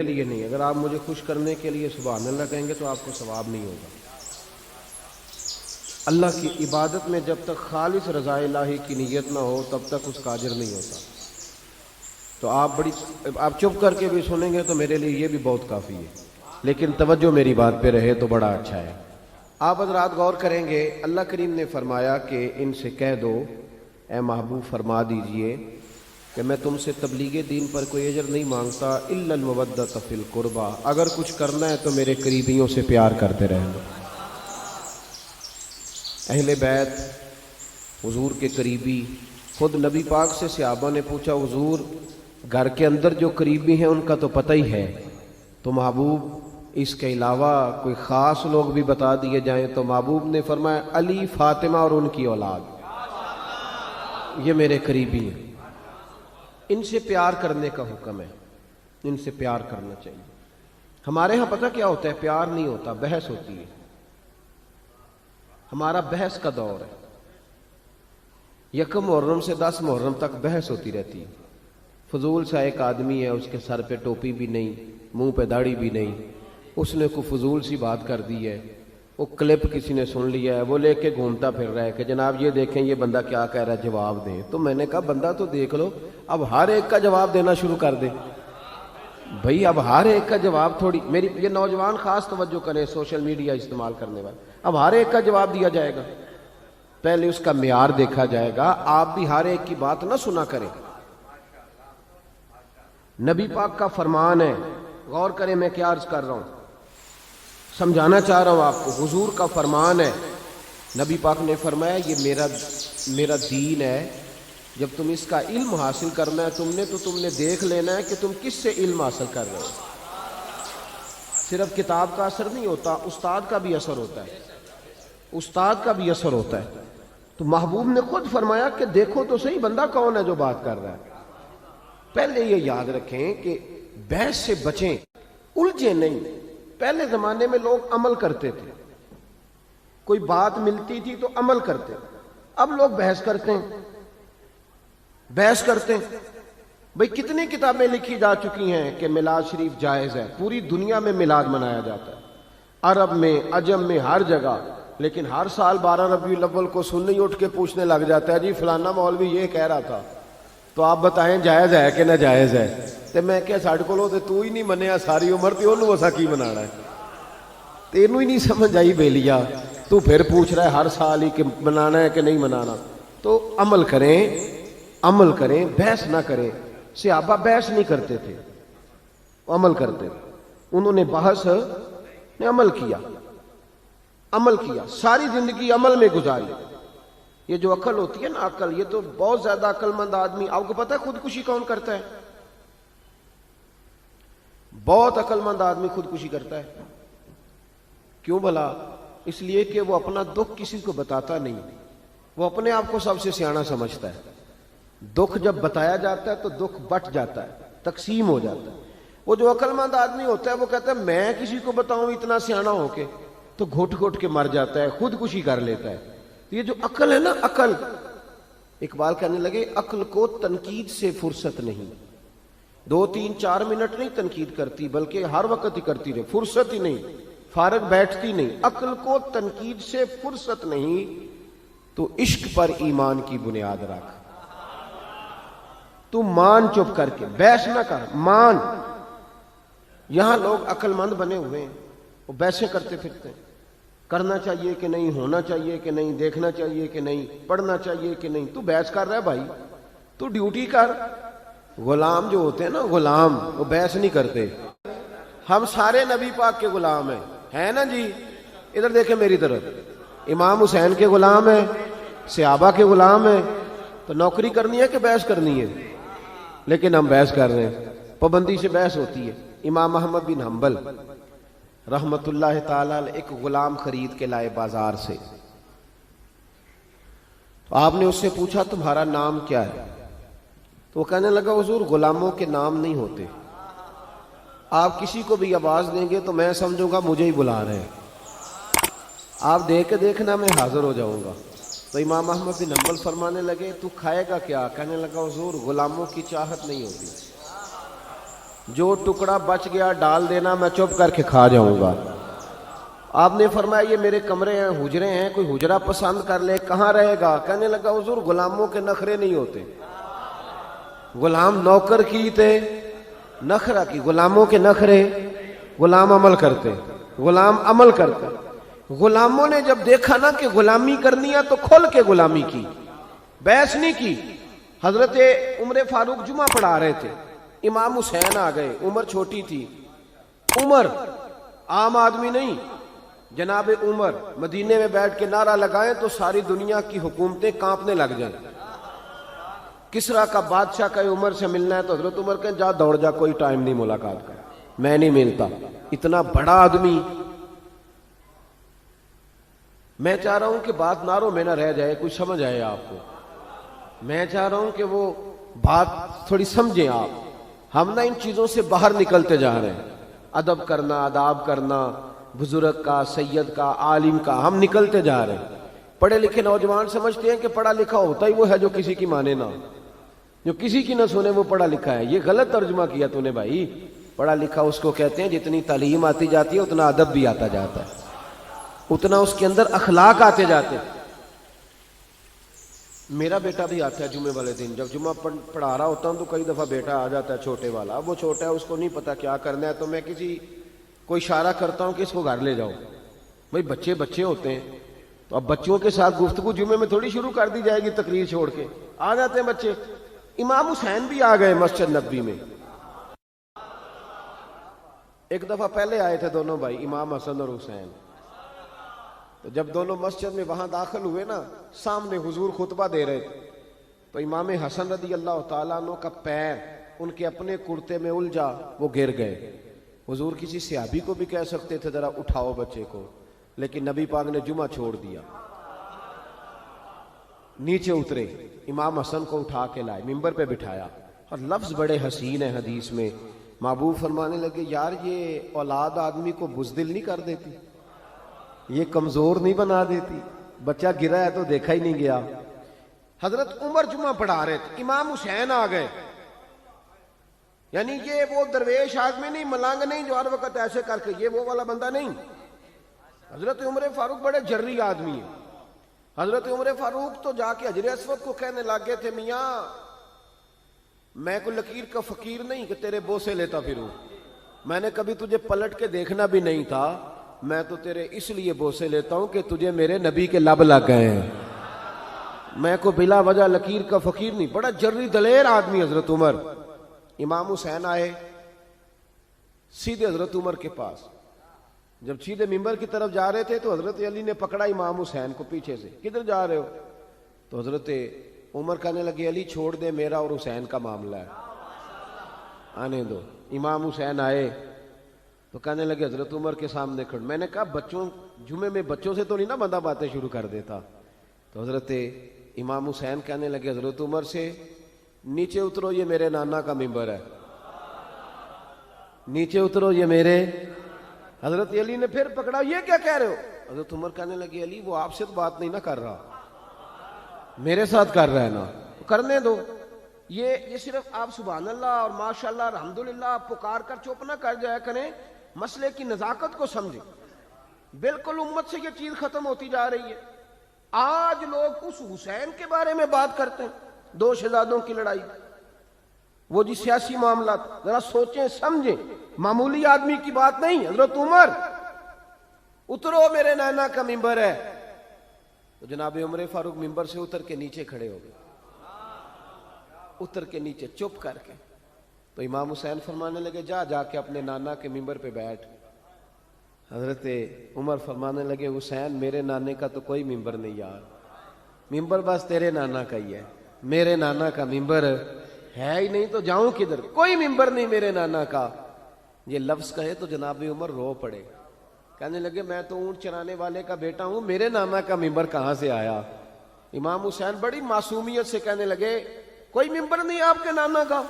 کے لیے نہیں. اگر آپ مجھے خوش کرنے کے لیے سبحان اللہ کہیں گے تو آپ کو ثواب نہیں ہوگا. اللہ کی عبادت میں جب تک خالص رضا الہی کی نیت نہ ہو تب تک اس کا اجر نہیں ہوتا. تو آپ چپ کر کے بھی سنیں گے تو میرے لیے یہ بھی بہت کافی ہے, لیکن توجہ میری بات پہ رہے تو بڑا اچھا ہے. آپ حضرات غور کریں گے, اللہ کریم نے فرمایا کہ ان سے کہہ دو اے محبوب فرما دیجئے کہ میں تم سے تبلیغ دین پر کوئی اجر نہیں مانگتا الا المودۃ فی القربى, اگر کچھ کرنا ہے تو میرے قریبیوں سے پیار کرتے رہنا. اہل بیت حضور کے قریبی, خود نبی پاک سے صحابہ نے پوچھا حضور گھر کے اندر جو قریبی ہیں ان کا تو پتہ ہی ہے, تو محبوب اس کے علاوہ کوئی خاص لوگ بھی بتا دیے جائیں. تو محبوب نے فرمایا علی, فاطمہ اور ان کی اولاد, یہ میرے قریبی ہیں, ان سے پیار کرنے کا حکم ہے, ان سے پیار کرنا چاہیے. ہمارے ہاں پتہ کیا ہوتا ہے, پیار نہیں ہوتا, بحث ہوتی ہے. ہمارا بحث کا دور ہے, یکم محرم سے 10 محرم تک بحث ہوتی رہتی ہے. فضول سا ایک آدمی ہے, اس کے سر پہ ٹوپی بھی نہیں, منہ پہ داڑھی بھی نہیں, اس نے کوئی فضول سی بات کر دی ہے, وہ کلپ کسی نے سن لیا ہے, وہ لے کے گھومتا پھر رہا ہے کہ جناب یہ دیکھیں یہ بندہ کیا کہہ رہا ہے, جواب دیں. تو میں نے کہا بندہ تو دیکھ لو, اب ہر ایک کا جواب دینا شروع کر دے بھئی. اب ہر ایک کا جواب تھوڑی, میری یہ نوجوان خاص توجہ کریں سوشل میڈیا استعمال کرنے والے, اب ہر ایک کا جواب دیا جائے گا, پہلے اس کا معیار دیکھا جائے گا. آپ بھی ہر ایک کی بات نہ سنا کریں. نبی پاک کا فرمان ہے, غور کریں میں کیا عرض کر رہا ہوں, سمجھانا چاہ رہا ہوں آپ کو. حضور کا فرمان ہے, نبی پاک نے فرمایا یہ میرا دین ہے, جب تم اس کا علم حاصل کرنا ہے تو تم نے دیکھ لینا ہے کہ تم کس سے علم حاصل کر رہے ہو. صرف کتاب کا اثر نہیں ہوتا, استاد کا بھی اثر ہوتا ہے, استاد کا بھی اثر ہوتا ہے. تو محبوب نے خود فرمایا کہ دیکھو تو صحیح بندہ کون ہے جو بات کر رہا ہے. پہلے یہ یاد رکھیں کہ بحث سے بچیں, الجھیں نہیں. پہلے زمانے میں لوگ عمل کرتے تھے, کوئی بات ملتی تھی تو عمل کرتے. اب لوگ بحث کرتے ہیں. بھئی کتنی کتابیں لکھی جا چکی ہیں کہ میلاد شریف جائز ہے, پوری دنیا میں میلاد منایا جاتا ہے, عرب میں, عجم میں, ہر جگہ. لیکن ہر سال 12 ربیع الاول کو سنی اٹھ کے پوچھنے لگ جاتا ہے جی فلانا مولوی یہ کہہ رہا تھا, تو آپ بتائیں جائز ہے کہ ناجائز ہے. تے میں کہ ساڈے کولوں تے تو ہی نہیں منیا ساری عمر, تے اونوں اسا کی منانا ہے, تینوں ہی نہیں سمجھ آئی بیلیا, تو پھر پوچھ رہا ہے ہر سال ہی کہ منانا ہے کہ نہیں منانا. تو عمل کریں, بحث نہ کریں. صحابہ بحث نہیں کرتے تھے, عمل کرتے تھے. انہوں نے بحث نے عمل کیا, ساری زندگی عمل میں گزاری. یہ جو عقل ہوتی ہے نا, عقل, یہ تو بہت زیادہ عقل مند آدمی, آپ کو پتہ ہے خودکشی کون کرتا ہے؟ بہت عقل مند آدمی خودکشی کرتا ہے. کیوں بھلا؟ اس لیے کہ وہ اپنا دکھ کسی کو بتاتا نہیں, وہ اپنے آپ کو سب سے سیاںا سمجھتا ہے. دکھ جب بتایا جاتا ہے تو دکھ بٹ جاتا ہے, تقسیم ہو جاتا ہے. وہ جو عقل مند آدمی ہوتا ہے وہ کہتا ہے میں کسی کو بتاؤں اتنا سیاںا ہو کے, تو گھٹ گھٹ کے مر جاتا ہے, خودکشی کر لیتا ہے. یہ جو عقل ہے نا, عقل, اقبال کہنے لگے عقل کو تنقید سے فرصت نہیں, 2 3 4 منٹ نہیں تنقید کرتی بلکہ ہر وقت ہی کرتی رہے, فرصت ہی نہیں, فارغ بیٹھتی نہیں. عقل کو تنقید سے فرصت نہیں, تو عشق پر ایمان کی بنیاد رکھ. تو مان چپ کر کے, بحث نہ کر, مان. یہاں لوگ عقل مند بنے ہوئے ہیں, وہ بحثیں کرتے پھرتے ہیں, کرنا چاہیے کہ نہیں, ہونا چاہیے کہ نہیں, دیکھنا چاہیے کہ نہیں, پڑھنا چاہیے کہ نہیں. تو بحث کر رہا ہے بھائی, تو ڈیوٹی کر. غلام جو ہوتے ہیں نا, غلام, وہ بحث نہیں کرتے. ہم سارے نبی پاک کے غلام ہیں نا جی. ادھر دیکھیں میری طرف, امام حسین کے غلام ہیں, صحابہ کے غلام ہیں. تو نوکری کرنی ہے کہ بحث کرنی ہے؟ لیکن ہم بحث کر رہے ہیں, پابندی سے بحث ہوتی ہے. امام احمد بن حنبل رحمت اللہ تعالی ایک غلام خرید کے لائے بازار سے. تو آپ نے اس سے پوچھا تمہارا نام کیا ہے؟ تو وہ کہنے لگا حضور غلاموں کے نام نہیں ہوتے, آپ کسی کو بھی آواز دیں گے تو میں سمجھوں گا مجھے ہی بلا رہے ہیں, آپ دے کے دیکھنا میں حاضر ہو جاؤں گا. تو امام احمد بن حنبل فرمانے لگے تو کھائے گا کیا؟ کہنے لگا حضور غلاموں کی چاہت نہیں ہوتی, جو ٹکڑا بچ گیا ڈال دینا، میں چپ کر کے کھا جاؤں گا۔ آپ نے فرمایا یہ میرے کمرے ہیں، حجرے ہیں، کوئی حجرہ پسند کر لے، کہاں رہے گا؟ کہنے لگا حضور غلاموں کے نخرے نہیں ہوتے، غلام نوکر کی تے نخرہ کی، غلاموں کے نخرے، غلام عمل کرتے، غلام عمل کرتے۔ غلاموں نے جب دیکھا نا کہ غلامی کرنی ہے تو کھل کے غلامی کی، بحث نہیں کی۔ حضرت عمر فاروق جمعہ پڑھا رہے تھے، امام حسین آ گئے، عمر چھوٹی تھی، عمر عام آدمی نہیں، جناب عمر مدینے میں بیٹھ کے نعرہ لگائیں تو ساری دنیا کی حکومتیں کانپنے لگ جائیں۔ کسرا کا بادشاہ کا عمر سے ملنا ہے تو حضرت عمر کہیں جا دوڑ جا، کوئی ٹائم نہیں ملاقات کا، میں نہیں ملتا۔ اتنا بڑا آدمی، میں چاہ رہا ہوں کہ بات نعروں میں نہ رہ جائے، کچھ سمجھ آئے آپ کو۔ میں چاہ رہا ہوں کہ وہ بات تھوڑی سمجھیں آپ۔ ہم نہ ان چیزوں سے باہر نکلتے جا رہے ہیں، ادب کرنا، آداب کرنا، بزرگ کا، سید کا، عالم کا، ہم نکلتے جا رہے ہیں۔ پڑھے لکھے نوجوان سمجھتے ہیں کہ پڑھا لکھا ہوتا ہی وہ ہے جو کسی کی مانے نہ، جو کسی کی نہ سنے وہ پڑھا لکھا ہے۔ یہ غلط ترجمہ کیا تو نے بھائی۔ پڑھا لکھا اس کو کہتے ہیں جتنی تعلیم آتی جاتی ہے اتنا ادب بھی آتا جاتا ہے، اتنا اس کے اندر اخلاق آتے جاتے ہیں۔ میرا بیٹا بھی آتا ہے جمعے والے دن، جب جمعہ پڑھا رہا ہوتا ہوں تو کئی دفعہ بیٹا آ جاتا ہے چھوٹے والا، اب وہ چھوٹا ہے اس کو نہیں پتا کیا کرنا ہے، تو میں کوئی اشارہ کرتا ہوں کہ اس کو گھر لے جاؤ۔ بھائی بچے بچے ہوتے ہیں تو اب بچوں کے ساتھ گفتگو جمعے میں تھوڑی شروع کر دی جائے گی، تقریر چھوڑ کے آ جاتے ہیں بچے۔ امام حسین بھی آ گئے مسجد نبوی میں۔ ایک دفعہ پہلے آئے تھے دونوں بھائی، امام حسن اور حسین، تو جب دونوں مسجد میں وہاں داخل ہوئے نا، سامنے حضور خطبہ دے رہے تھے، تو امام حسن رضی اللہ تعالیٰ عنہ کا پیر ان کے اپنے کرتے میں الجھا، وہ گر گئے۔ حضور کسی صحابی کو بھی کہہ سکتے تھے ذرا اٹھاؤ بچے کو، لیکن نبی پاک نے جمعہ چھوڑ دیا۔ نیچے اترے، امام حسن کو اٹھا کے لائے، منبر پہ بٹھایا، اور لفظ بڑے حسین ہیں حدیث میں۔ محبوب فرمانے لگے یار یہ اولاد آدمی کو بزدل نہیں کر دیتی، یہ کمزور نہیں بنا دیتی، بچہ گرا ہے تو دیکھا ہی نہیں گیا۔ حضرت عمر جمعہ پڑھا رہے تھے، امام حسین آ گئے۔ یعنی یہ وہ درویش آدمی نہیں، ملنگ نہیں جو ہر وقت ایسے کر کے، یہ وہ والا بندہ نہیں۔ حضرت عمر فاروق بڑے جری آدمی ہیں۔ حضرت عمر فاروق تو جا کے حجر اسود کو کہنے لگے تھے میاں میں کوئی لکیر کا فقیر نہیں کہ تیرے بوسے لیتا پھروں، میں نے کبھی تجھے پلٹ کے دیکھنا بھی نہیں تھا، میں تو تیرے اس لیے بوسے لیتا ہوں کہ تجھے میرے نبی کے لب لگ گئے ہیں، میں کو بلا وجہ لکیر کا فقیر نہیں۔ بڑا جری دلیر آدمی حضرت عمر۔ امام حسین آئے سیدھے حضرت عمر کے پاس، جب سیدھے منبر کی طرف جا رہے تھے تو حضرت علی نے پکڑا امام حسین کو پیچھے سے، کدھر جا رہے ہو؟ تو حضرت عمر کہنے لگے علی چھوڑ دے، میرا اور حسین کا معاملہ ہے، آنے دو۔ امام حسین آئے تو کہنے لگے حضرت عمر کے سامنے کھڑ، میں نے کہا بچوں جمعے میں بچوں سے تو نہیں نا بندہ باتیں شروع کر دیتا۔ تو حضرت امام حسین کہنے لگے حضرت عمر سے نیچے اترو، یہ میرے نانا کا منبر ہے، نیچے اترو یہ میرے۔ حضرت علی نے پھر پکڑا، یہ کیا کہہ رہے ہو؟ حضرت عمر کہنے لگے علی وہ آپ سے تو بات نہیں نہ کر رہا، میرے ساتھ کر رہا ہے نا، کرنے دو۔ یہ صرف آپ سبحان اللہ اور ماشاءاللہ الحمدللہ پکار کر چپ نہ کر جایا کریں، مسئلے کی نزاکت کو سمجھیں۔ بالکل امت سے یہ چیز ختم ہوتی جا رہی ہے۔ آج لوگ اس حسین کے بارے میں بات کرتے ہیں، دو شہزادوں کی لڑائی، وہ جی سیاسی معاملات، ذرا سوچیں سمجھیں، معمولی آدمی کی بات نہیں۔ حضرت عمر اترو میرے نانا کا منبر ہے، تو جناب عمر فاروق منبر سے اتر کے نیچے کھڑے ہو گئے، اتر کے نیچے چپ کر کے۔ تو امام حسین فرمانے لگے جا کے اپنے نانا کے منبر پہ بیٹھ۔ حضرت عمر فرمانے لگے حسین میرے نانے کا تو کوئی منبر نہیں یار، منبر بس تیرے نانا کا ہی ہے، میرے نانا کا منبر ہے ہی نہیں تو جاؤں کدھر، کوئی منبر نہیں میرے نانا کا۔ یہ لفظ کہے تو جناب عمر رو پڑے، کہنے لگے میں تو اونٹ چرانے والے کا بیٹا ہوں، میرے نانا کا منبر کہاں سے آیا؟ امام حسین بڑی معصومیت سے کہنے لگے کوئی منبر نہیں آپ کے نانا کا؟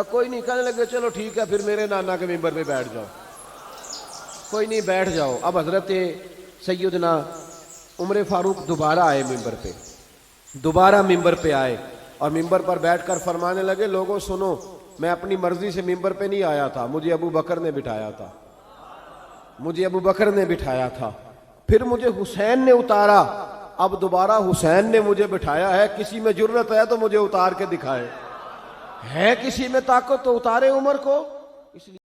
کوئی نہیں۔ کہنے لگے چلو ٹھیک ہے پھر میرے نانا کے منبر پہ بیٹھ جاؤ، کوئی نہیں بیٹھ جاؤ۔ اب حضرت سیدنا عمر فاروق دوبارہ آئے منبر پہ، دوبارہ منبر پہ آئے اور منبر پر بیٹھ کر فرمانے لگے لوگوں سنو، میں اپنی مرضی سے ممبر پہ نہیں آیا تھا، مجھے ابو بکر نے بٹھایا تھا، مجھے ابو بکر نے بٹھایا تھا، پھر مجھے حسین نے اتارا، اب دوبارہ حسین نے مجھے بٹھایا ہے۔ کسی میں جرت ہے تو مجھے اتار کے دکھائے، ہے کسی میں طاقت تو اتارے عمر کو، اس لیے